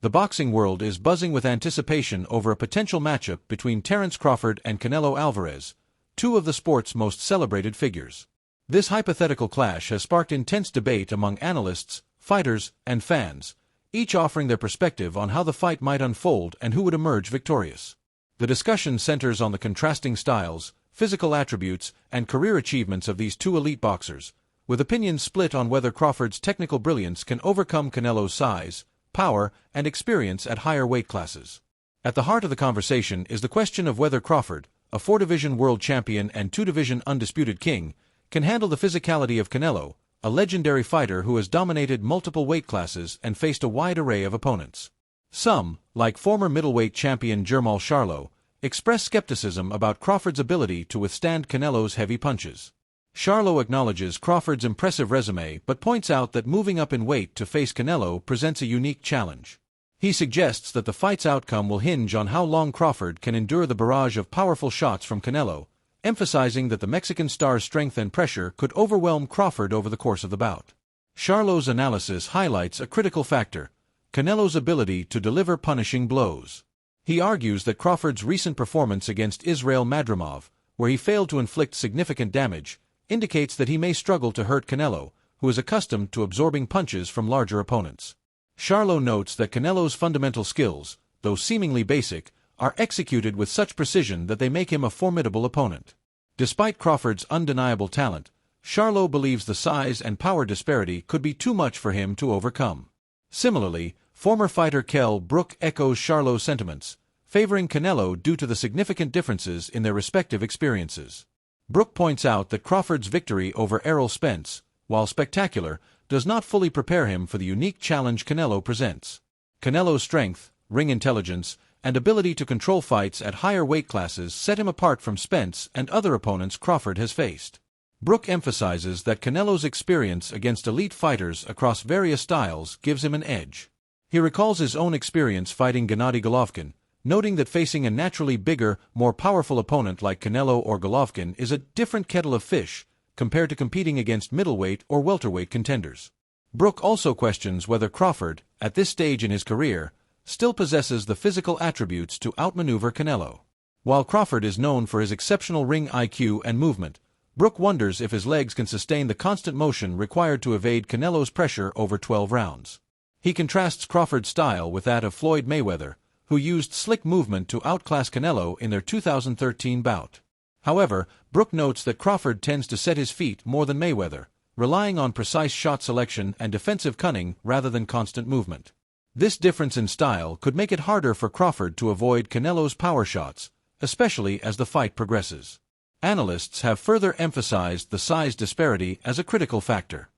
The boxing world is buzzing with anticipation over a potential matchup between Terence Crawford and Canelo Alvarez, two of the sport's most celebrated figures. This hypothetical clash has sparked intense debate among analysts, fighters, and fans, each offering their perspective on how the fight might unfold and who would emerge victorious. The discussion centers on the contrasting styles, physical attributes, and career achievements of these two elite boxers, with opinions split on whether Crawford's technical brilliance can overcome Canelo's size, power, and experience at higher weight classes. At the heart of the conversation is the question of whether Crawford, a 4-division world champion and 2-division undisputed king, can handle the physicality of Canelo, a legendary fighter who has dominated multiple weight classes and faced a wide array of opponents. Some, like former middleweight champion Jermall Charlo, express skepticism about Crawford's ability to withstand Canelo's heavy punches. Charlo acknowledges Crawford's impressive resume but points out that moving up in weight to face Canelo presents a unique challenge. He suggests that the fight's outcome will hinge on how long Crawford can endure the barrage of powerful shots from Canelo, emphasizing that the Mexican star's strength and pressure could overwhelm Crawford over the course of the bout. Charlo's analysis highlights a critical factor: Canelo's ability to deliver punishing blows. He argues that Crawford's recent performance against Israil Madrimov, where he failed to inflict significant damage, indicates that he may struggle to hurt Canelo, who is accustomed to absorbing punches from larger opponents. Charlo notes that Canelo's fundamental skills, though seemingly basic, are executed with such precision that they make him a formidable opponent. Despite Crawford's undeniable talent, Charlo believes the size and power disparity could be too much for him to overcome. Similarly, former fighter Kell Brook echoes Charlo's sentiments, favoring Canelo due to the significant differences in their respective experiences. Brook points out that Crawford's victory over Errol Spence, while spectacular, does not fully prepare him for the unique challenge Canelo presents. Canelo's strength, ring intelligence, and ability to control fights at higher weight classes set him apart from Spence and other opponents Crawford has faced. Brook emphasizes that Canelo's experience against elite fighters across various styles gives him an edge. He recalls his own experience fighting Gennady Golovkin, noting that facing a naturally bigger, more powerful opponent like Canelo or Golovkin is a different kettle of fish compared to competing against middleweight or welterweight contenders. Brook also questions whether Crawford, at this stage in his career, still possesses the physical attributes to outmaneuver Canelo. While Crawford is known for his exceptional ring IQ and movement, Brook wonders if his legs can sustain the constant motion required to evade Canelo's pressure over 12 rounds. He contrasts Crawford's style with that of Floyd Mayweather, who used slick movement to outclass Canelo in their 2013 bout. However, Brook notes that Crawford tends to set his feet more than Mayweather, relying on precise shot selection and defensive cunning rather than constant movement. This difference in style could make it harder for Crawford to avoid Canelo's power shots, especially as the fight progresses. Analysts have further emphasized the size disparity as a critical factor.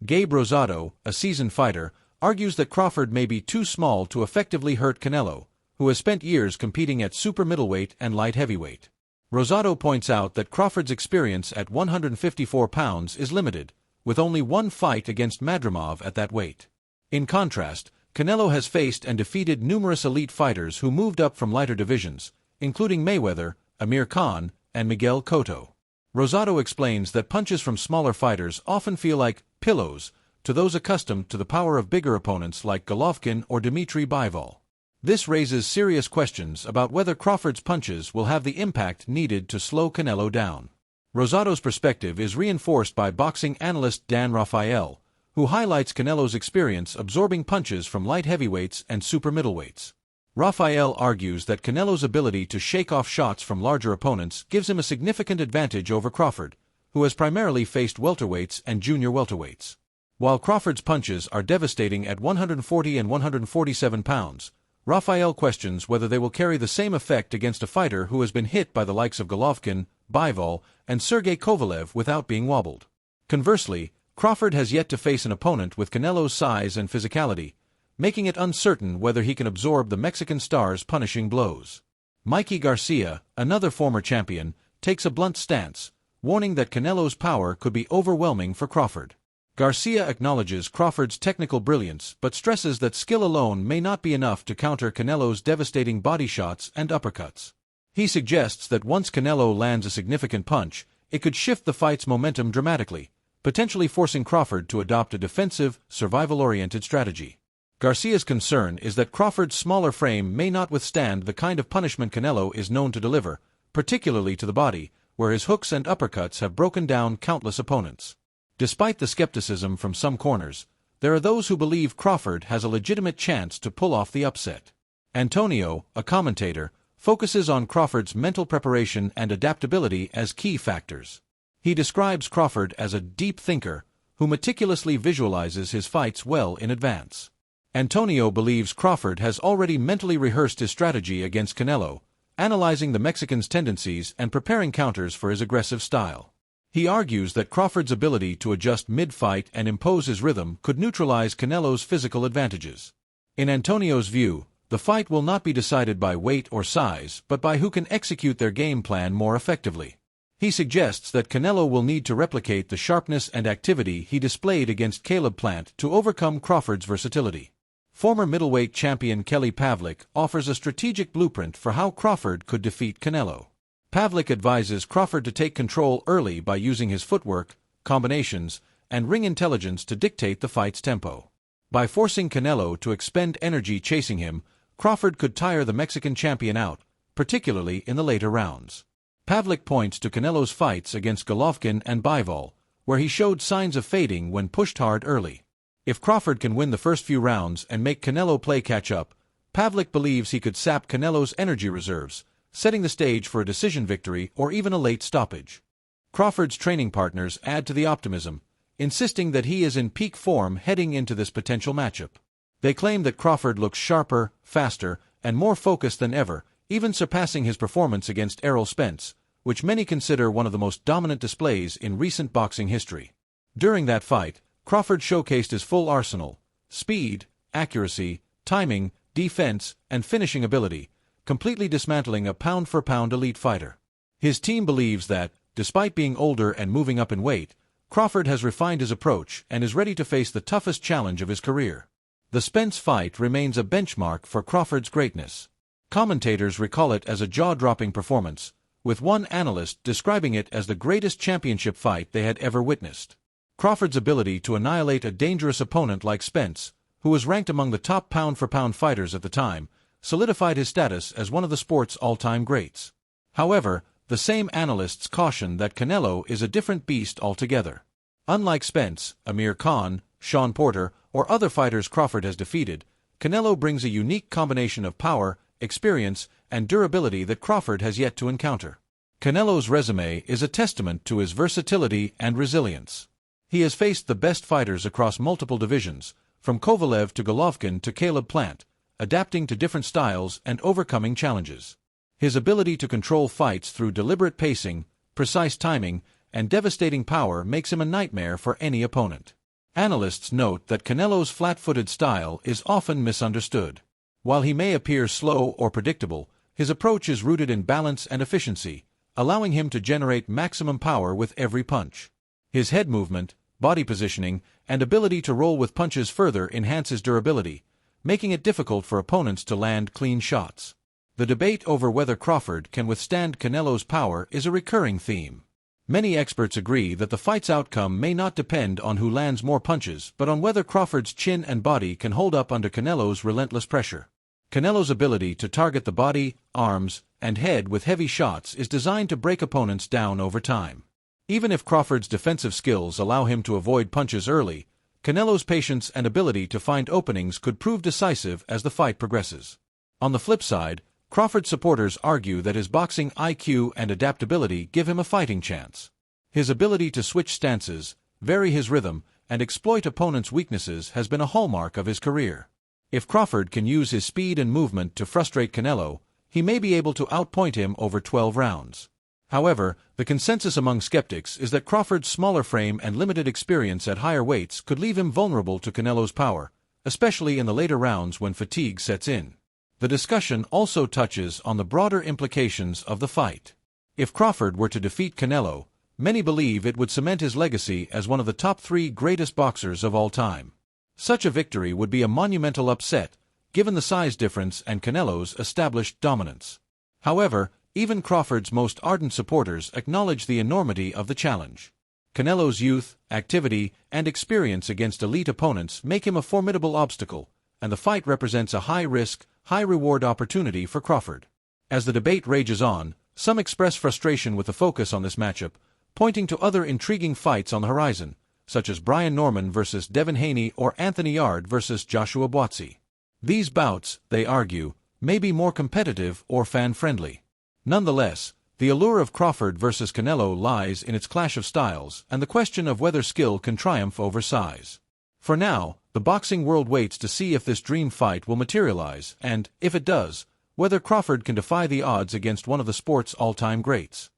Gabe Rosado, a seasoned fighter, argues that Crawford may be too small to effectively hurt Canelo, who has spent years competing at super middleweight and light heavyweight. Rosado points out that Crawford's experience at 154 pounds is limited, with only one fight against Madrimov at that weight. In contrast, Canelo has faced and defeated numerous elite fighters who moved up from lighter divisions, including Mayweather, Amir Khan, and Miguel Cotto. Rosado explains that punches from smaller fighters often feel like pillows to those accustomed to the power of bigger opponents like Golovkin or Dmitry Bivol. This raises serious questions about whether Crawford's punches will have the impact needed to slow Canelo down. Rosado's perspective is reinforced by boxing analyst Dan Rafael, who highlights Canelo's experience absorbing punches from light heavyweights and super middleweights. Rafael argues that Canelo's ability to shake off shots from larger opponents gives him a significant advantage over Crawford, who has primarily faced welterweights and junior welterweights. While Crawford's punches are devastating at 140 and 147 pounds, Rafael questions whether they will carry the same effect against a fighter who has been hit by the likes of Golovkin, Bivol, and Sergey Kovalev without being wobbled. Conversely, Crawford has yet to face an opponent with Canelo's size and physicality, making it uncertain whether he can absorb the Mexican star's punishing blows. Mikey Garcia, another former champion, takes a blunt stance, warning that Canelo's power could be overwhelming for Crawford. Garcia acknowledges Crawford's technical brilliance but stresses that skill alone may not be enough to counter Canelo's devastating body shots and uppercuts. He suggests that once Canelo lands a significant punch, it could shift the fight's momentum dramatically, potentially forcing Crawford to adopt a defensive, survival-oriented strategy. Garcia's concern is that Crawford's smaller frame may not withstand the kind of punishment Canelo is known to deliver, particularly to the body, where his hooks and uppercuts have broken down countless opponents. Despite the skepticism from some corners, there are those who believe Crawford has a legitimate chance to pull off the upset. Antonio, a commentator, focuses on Crawford's mental preparation and adaptability as key factors. He describes Crawford as a deep thinker who meticulously visualizes his fights well in advance. Antonio believes Crawford has already mentally rehearsed his strategy against Canelo, analyzing the Mexican's tendencies and preparing counters for his aggressive style. He argues that Crawford's ability to adjust mid-fight and impose his rhythm could neutralize Canelo's physical advantages. In Antonio's view, the fight will not be decided by weight or size, but by who can execute their game plan more effectively. He suggests that Canelo will need to replicate the sharpness and activity he displayed against Caleb Plant to overcome Crawford's versatility. Former middleweight champion Kelly Pavlik offers a strategic blueprint for how Crawford could defeat Canelo. Pavlik advises Crawford to take control early by using his footwork, combinations, and ring intelligence to dictate the fight's tempo. By forcing Canelo to expend energy chasing him, Crawford could tire the Mexican champion out, particularly in the later rounds. Pavlik points to Canelo's fights against Golovkin and Bivol, where he showed signs of fading when pushed hard early. If Crawford can win the first few rounds and make Canelo play catch-up, Pavlik believes he could sap Canelo's energy reserves, setting the stage for a decision victory or even a late stoppage. Crawford's training partners add to the optimism, insisting that he is in peak form heading into this potential matchup. They claim that Crawford looks sharper, faster, and more focused than ever, even surpassing his performance against Errol Spence, which many consider one of the most dominant displays in recent boxing history. During that fight, Crawford showcased his full arsenal: speed, accuracy, timing, defense, and finishing ability, completely dismantling a pound-for-pound elite fighter. His team believes that, despite being older and moving up in weight, Crawford has refined his approach and is ready to face the toughest challenge of his career. The Spence fight remains a benchmark for Crawford's greatness. Commentators recall it as a jaw-dropping performance, with one analyst describing it as the greatest championship fight they had ever witnessed. Crawford's ability to annihilate a dangerous opponent like Spence, who was ranked among the top pound-for-pound fighters at the time, solidified his status as one of the sport's all-time greats. However, the same analysts caution that Canelo is a different beast altogether. Unlike Spence, Amir Khan, Sean Porter, or other fighters Crawford has defeated, Canelo brings a unique combination of power, experience, and durability that Crawford has yet to encounter. Canelo's resume is a testament to his versatility and resilience. He has faced the best fighters across multiple divisions, from Kovalev to Golovkin to Caleb Plant, adapting to different styles and overcoming challenges. His ability to control fights through deliberate pacing, precise timing, and devastating power makes him a nightmare for any opponent. Analysts note that Canelo's flat-footed style is often misunderstood. While he may appear slow or predictable, his approach is rooted in balance and efficiency, allowing him to generate maximum power with every punch. His head movement, body positioning, and ability to roll with punches further enhance his durability, making it difficult for opponents to land clean shots. The debate over whether Crawford can withstand Canelo's power is a recurring theme. Many experts agree that the fight's outcome may not depend on who lands more punches, but on whether Crawford's chin and body can hold up under Canelo's relentless pressure. Canelo's ability to target the body, arms, and head with heavy shots is designed to break opponents down over time. Even if Crawford's defensive skills allow him to avoid punches early, Canelo's patience and ability to find openings could prove decisive as the fight progresses. On the flip side, Crawford's supporters argue that his boxing IQ and adaptability give him a fighting chance. His ability to switch stances, vary his rhythm, and exploit opponents' weaknesses has been a hallmark of his career. If Crawford can use his speed and movement to frustrate Canelo, he may be able to outpoint him over 12 rounds. However, the consensus among skeptics is that Crawford's smaller frame and limited experience at higher weights could leave him vulnerable to Canelo's power, especially in the later rounds when fatigue sets in. The discussion also touches on the broader implications of the fight. If Crawford were to defeat Canelo, many believe it would cement his legacy as one of the top 3 greatest boxers of all time. Such a victory would be a monumental upset, given the size difference and Canelo's established dominance. However, even Crawford's most ardent supporters acknowledge the enormity of the challenge. Canelo's youth, activity, and experience against elite opponents make him a formidable obstacle, and the fight represents a high-risk, high-reward opportunity for Crawford. As the debate rages on, some express frustration with the focus on this matchup, pointing to other intriguing fights on the horizon, such as Brian Norman versus Devin Haney or Anthony Yarde versus Joshua Buatsi. These bouts, they argue, may be more competitive or fan-friendly. Nonetheless, the allure of Crawford versus Canelo lies in its clash of styles and the question of whether skill can triumph over size. For now, the boxing world waits to see if this dream fight will materialize and, if it does, whether Crawford can defy the odds against one of the sport's all-time greats.